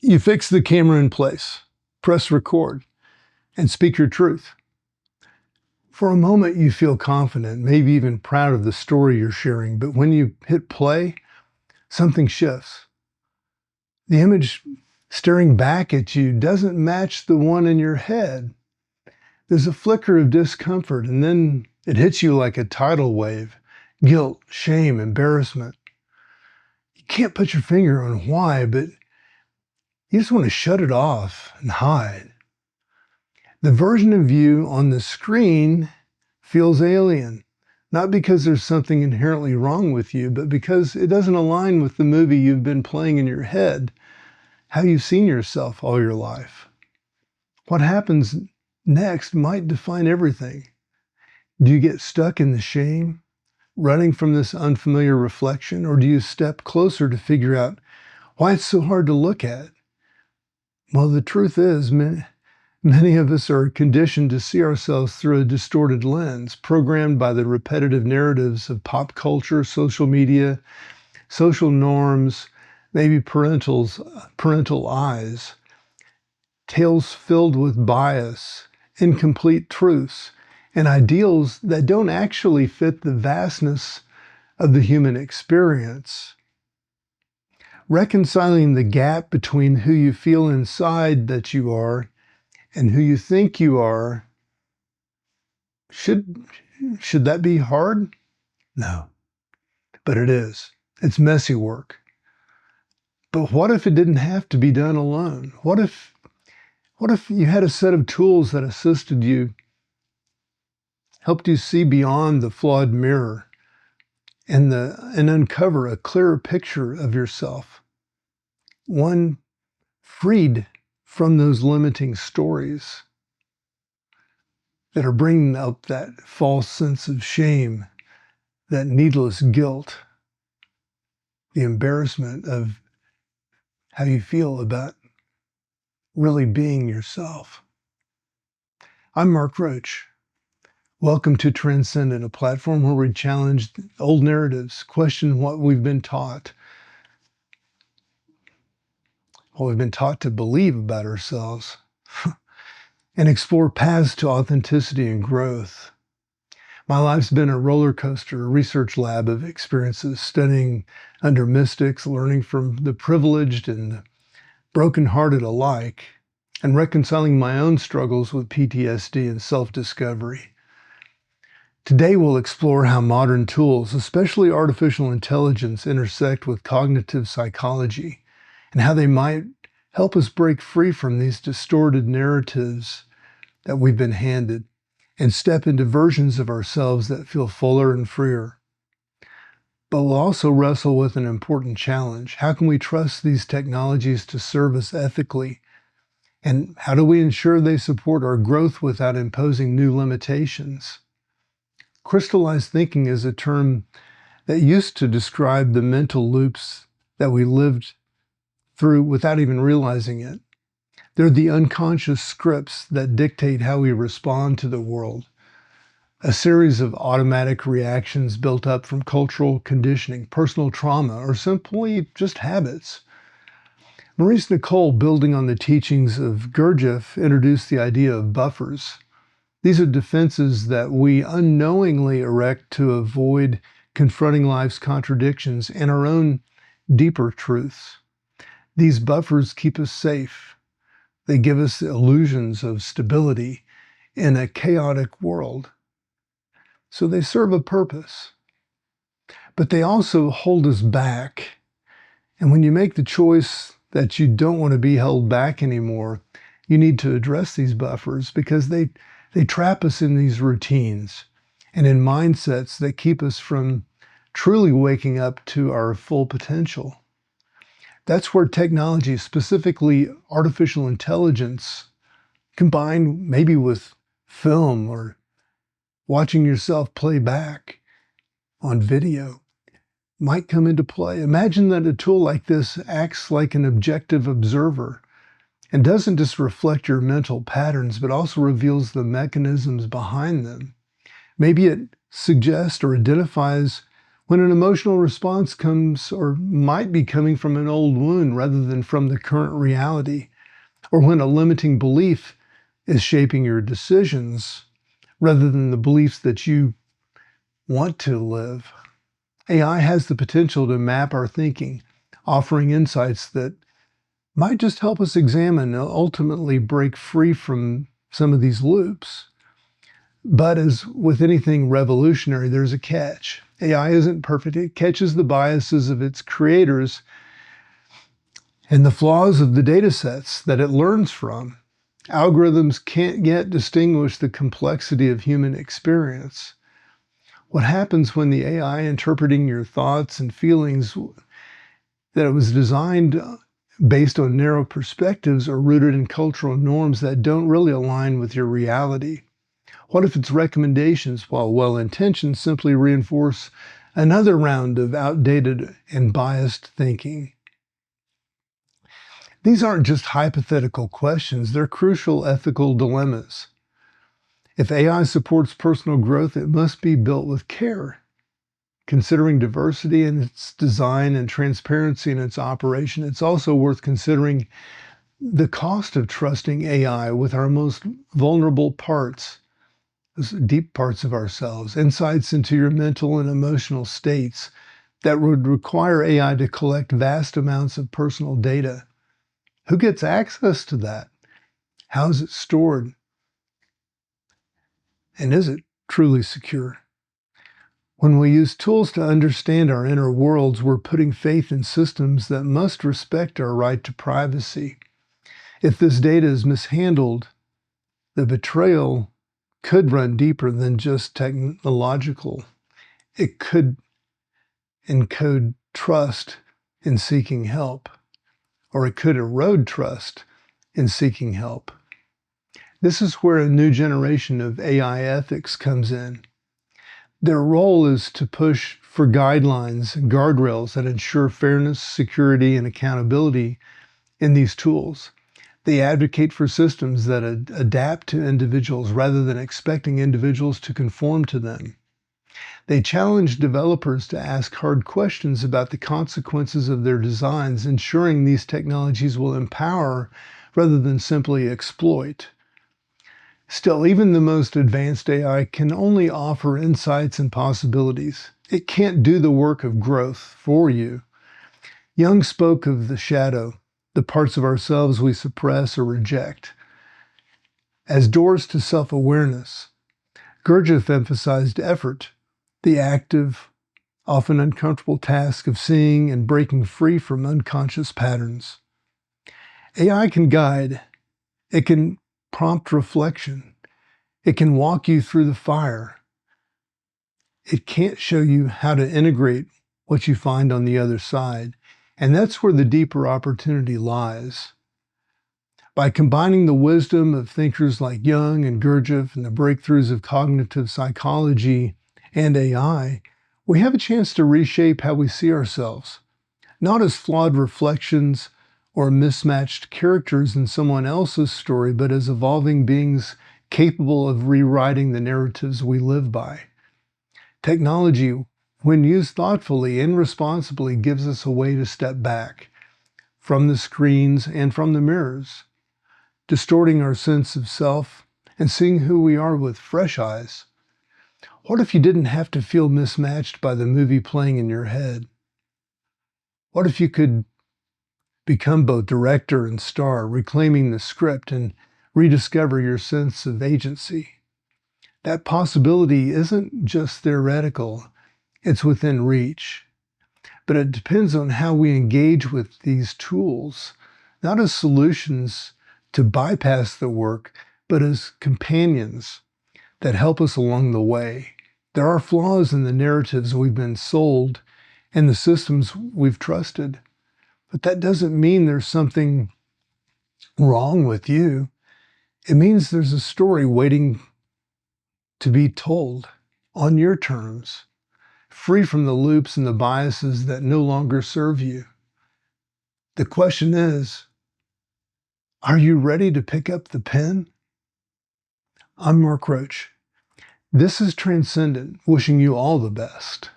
You fix the camera in place, press record, and speak your truth. For a moment, you feel confident, maybe even proud of the story you're sharing, but when you hit play, something shifts. The image staring back at you doesn't match the one in your head. There's a flicker of discomfort, and then it hits you like a tidal wave. Guilt, shame, embarrassment. You can't put your finger on why, but you just want to shut it off and hide. The version of you on the screen feels alien, not because there's something inherently wrong with you, but because it doesn't align with the movie you've been playing in your head, how you've seen yourself all your life. What happens next might define everything. Do you get stuck in the shame, running from this unfamiliar reflection, or do you step closer to figure out why it's so hard to look at? Well, the truth is, many of us are conditioned to see ourselves through a distorted lens, programmed by the repetitive narratives of pop culture, social media, social norms, maybe parental eyes, tales filled with bias, incomplete truths, and ideals that don't actually fit the vastness of the human experience. Reconciling the gap between who you feel inside that you are and who you think you are, should that be hard? No, but it is. It's messy work. But what if it didn't have to be done alone? What if you had a set of tools that assisted you, helped you see beyond the flawed mirror and uncover a clearer picture of yourself? One freed from those limiting stories that are bringing up that false sense of shame, that needless guilt, the embarrassment of how you feel about really being yourself. I'm Mark Roach. Welcome to Transcendent, a platform where we challenge old narratives, question what we've been taught, to believe about ourselves, and explore paths to authenticity and growth. My life's been a roller coaster, a research lab of experiences, studying under mystics, learning from the privileged and the brokenhearted alike, and reconciling my own struggles with PTSD and self-discovery. Today we'll explore how modern tools, especially artificial intelligence, intersect with cognitive psychology, and how they might help us break free from these distorted narratives that we've been handed, and step into versions of ourselves that feel fuller and freer. But we'll also wrestle with an important challenge. How can we trust these technologies to serve us ethically? And how do we ensure they support our growth without imposing new limitations? Crystallized thinking is a term that used to describe the mental loops that we lived through without even realizing it. They're the unconscious scripts that dictate how we respond to the world, a series of automatic reactions built up from cultural conditioning, personal trauma, or simply just habits. Maurice Nicoll, building on the teachings of Gurdjieff, introduced the idea of buffers. These are defenses that we unknowingly erect to avoid confronting life's contradictions and our own deeper truths. These buffers keep us safe. They give us illusions of stability in a chaotic world. So they serve a purpose. But they also hold us back. And when you make the choice that you don't want to be held back anymore, you need to address these buffers because they trap us in these routines and in mindsets that keep us from truly waking up to our full potential. That's where technology, specifically artificial intelligence, combined maybe with film or watching yourself play back on video, might come into play. Imagine that a tool like this acts like an objective observer and doesn't just reflect your mental patterns, but also reveals the mechanisms behind them. Maybe it suggests or identifies When an emotional response comes or might be coming from an old wound rather than from the current reality, or when a limiting belief is shaping your decisions rather than the beliefs that you want to live. AI has the potential to map our thinking, offering insights that might just help us examine and ultimately break free from some of these loops. But as with anything revolutionary, there's a catch. AI isn't perfect. It catches the biases of its creators and the flaws of the data sets that it learns from. Algorithms can't yet distinguish the complexity of human experience. What happens when the AI interpreting your thoughts and feelings that it was designed based on narrow perspectives are rooted in cultural norms that don't really align with your reality? What if its recommendations, while well-intentioned, simply reinforce another round of outdated and biased thinking? These aren't just hypothetical questions, they're crucial ethical dilemmas. If AI supports personal growth, it must be built with care, considering diversity in its design and transparency in its operation. It's also worth considering the cost of trusting AI with our most vulnerable parts, deep parts of ourselves, insights into your mental and emotional states that would require AI to collect vast amounts of personal data. Who gets access to that? How is it stored? And is it truly secure? When we use tools to understand our inner worlds, we're putting faith in systems that must respect our right to privacy. If this data is mishandled, the betrayal could run deeper than just technological. It could encode trust in seeking help, or it could erode trust in seeking help. This is where a new generation of AI ethics comes in. Their role is to push for guidelines and guardrails that ensure fairness, security, and accountability in these tools. They advocate for systems that adapt to individuals rather than expecting individuals to conform to them. They challenge developers to ask hard questions about the consequences of their designs, ensuring these technologies will empower rather than simply exploit. Still, even the most advanced AI can only offer insights and possibilities. It can't do the work of growth for you. Jung spoke of the shadow, the parts of ourselves we suppress or reject, as doors to self-awareness. Gurdjieff emphasized effort, the active, often uncomfortable task of seeing and breaking free from unconscious patterns. AI can guide. It can prompt reflection. It can walk you through the fire. It can't show you how to integrate what you find on the other side. And that's where the deeper opportunity lies. By combining the wisdom of thinkers like Jung and Gurdjieff and the breakthroughs of cognitive psychology and AI, we have a chance to reshape how we see ourselves, not as flawed reflections or mismatched characters in someone else's story, but as evolving beings capable of rewriting the narratives we live by. Technology, when used thoughtfully and responsibly, gives us a way to step back from the screens and from the mirrors, distorting our sense of self and seeing who we are with fresh eyes. What if you didn't have to feel mismatched by the movie playing in your head? What if you could become both director and star, reclaiming the script and rediscover your sense of agency? That possibility isn't just theoretical, it's within reach. But it depends on how we engage with these tools, not as solutions to bypass the work, but as companions that help us along the way. There are flaws in the narratives we've been sold and the systems we've trusted, but that doesn't mean there's something wrong with you. It means there's a story waiting to be told on your terms, free from the loops and the biases that no longer serve you. The question is, are you ready to pick up the pen? I'm Mark Roach. This is Transcendent, wishing you all the best.